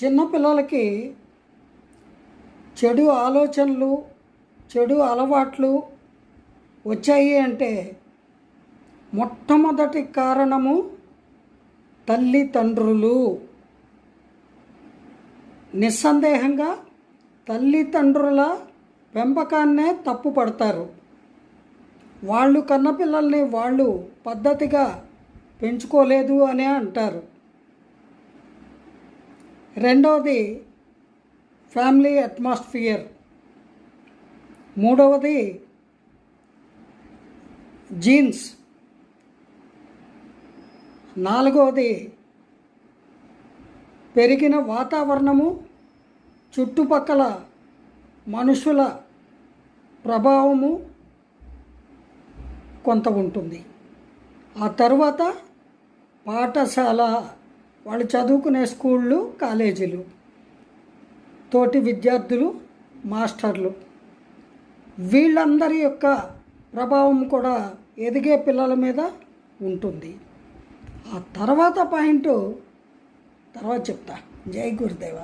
చిన్నపిల్లలకి చెడు ఆలోచనలు, చెడు అలవాట్లు వచ్చాయి అంటే మొట్టమొదటి కారణము తల్లిదండ్రులు. నిస్సందేహంగా తల్లిదండ్రుల పెంపకాన్నే తప్పు పడతారు. వాళ్ళు కన్నపిల్లల్ని వాళ్ళు పద్ధతిగా పెంచుకోలేదు అనే అంటారు. రెండవది ఫ్యామిలీ అట్మాస్ఫియర్. మూడవది జీన్స్. నాలుగవది పెరిగిన వాతావరణము, చుట్టుపక్కల మనుషుల ప్రభావము కొంత ఉంటుంది. ఆ తర్వాత పాఠశాల, వాళ్ళు చదువుకునే స్కూళ్ళు, కాలేజీలు, తోటి విద్యార్థులు, మాస్టర్లు, వీళ్ళందరి యొక్క ప్రభావం కూడా ఎదిగే పిల్లల మీద ఉంటుంది. ఆ తర్వాత పాయింట్ తర్వాత చెప్తా. జై గురుదేవ.